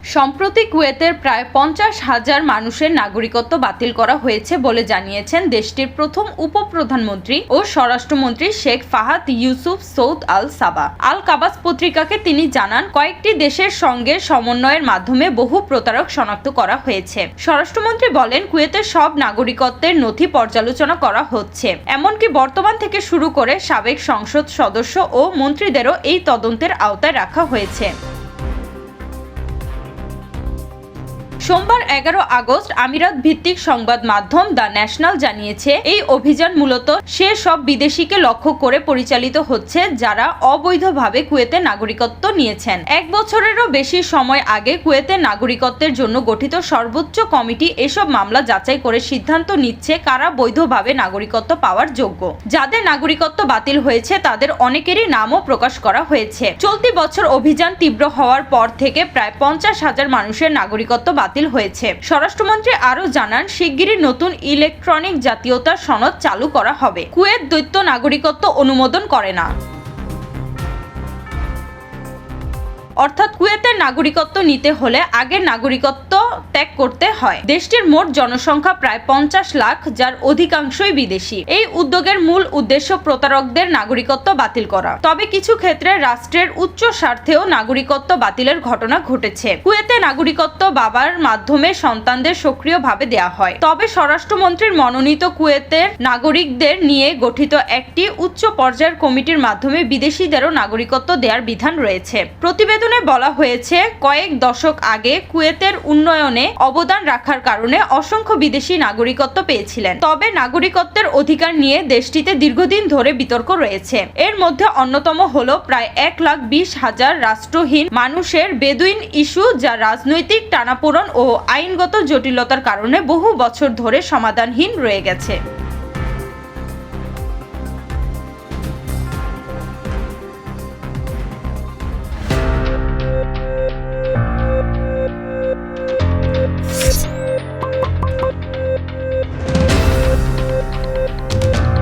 সম্প্রতি কুয়েতের প্রায় 50,000 মানুষের নাগরিকত্ব বাতিল করা হয়েছে বলে জানিয়েছেন দেশটির প্রথম উপপ্রধানমন্ত্রী ও স্বরাষ্ট্রমন্ত্রী শেখ ফাহাদ ইউসুফ সৌদ আল সাবাহ। আল কাবাস পত্রিকাকে তিনি জানান, কয়েকটি দেশের সঙ্গে সমন্বয়ের মাধ্যমে বহু প্রতারক শনাক্ত করা হয়েছে। স্বরাষ্ট্রমন্ত্রী বলেন, কুয়েতের সব নাগরিকত্বের নথি পর্যালোচনা করা হচ্ছে। এমনকি বর্তমান থেকে শুরু করে সাবেক সংসদ সদস্য ও মন্ত্রীদেরও এই তদন্তের আওতায় রাখা হয়েছে। সোমবার 11 আগস্ট আমিরাত ভিত্তিক সংবাদ মাধ্যম দ্য ন্যাশনাল জানিয়েছে, এই অভিযান মূলত সে সব বিদেশিকে লক্ষ্য করে পরিচালিত হচ্ছে যারা অবৈধভাবে কুয়েতে নাগরিকত্ব নিয়েছেন। 1 বছরেরও বেশি সময় আগে কুয়েতে নাগরিকত্বের জন্য গঠিত সর্বোচ্চ কমিটি এসব মামলা যাচাই করে সিদ্ধান্ত নিচ্ছে কারা বৈধভাবে নাগরিকত্ব পাওয়ার যোগ্য। যাদের নাগরিকত্ব বাতিল হয়েছে তাদের অনেকেরই নামও প্রকাশ করা হয়েছে। চলতি বছর অভিযান তীব্র হওয়ার পর থেকে প্রায় 50,000 মানুষের নাগরিকত্ব বাতিল হয়েছে। স্বরাষ্ট্রমন্ত্রী আরও জানান, শিগগিরই নতুন ইলেকট্রনিক জাতীয়তা সনদ চালু করা হবে। কুয়েত দ্বৈত নাগরিকত্ব অনুমোদন করে না। অর্থাৎ কুয়েতের নাগরিকত্ব নিতে হলে আগের নাগরিকত্ব ত্যাগ করতে হয়। দেশটির মোট জনসংখ্যা প্রায় 50 লাখ, যার অধিকাংশই বিদেশি। এই উদ্যোগের মূল উদ্দেশ্য প্রতারকদের নাগরিকত্ব বাতিল করা। তবে কিছু ক্ষেত্রে রাষ্ট্রের উচ্চ স্বার্থেও নাগরিকত্ব বাতিলের ঘটনা ঘটেছে। কুয়েতে নাগরিকত্ব বাবার মাধ্যমে সন্তানদের সক্রিয়ভাবে দেওয়া হয়। তবে স্বরাষ্ট্রমন্ত্রীর মনোনীত কুয়েতের নাগরিকদের নিয়ে গঠিত একটি উচ্চ পর্যায়ের কমিটির মাধ্যমে বিদেশিদেরও নাগরিকত্ব দেওয়ার বিধান রয়েছে। প্রতিবেদনে বলা হয়েছে, কয়েক দশক আগে কুয়েতের উন্নয়নে অবদান রাখার কারণে অসংখ্য বিদেশি নাগরিকত্ব পেয়েছিলেন। তবে নাগরিকত্বের অধিকার নিয়ে দেশটিতে দীর্ঘদিন ধরে বিতর্ক রয়েছে। এর মধ্যে অন্যতম হলো প্রায় 1,20,000 রাষ্ট্রহীন মানুষের বেদুইন ইস্যু, যা রাজনৈতিক টানাপোড়েন ও আইনগত জটিলতার কারণে বহু বছর ধরে সমাধানহীন রয়ে গেছে।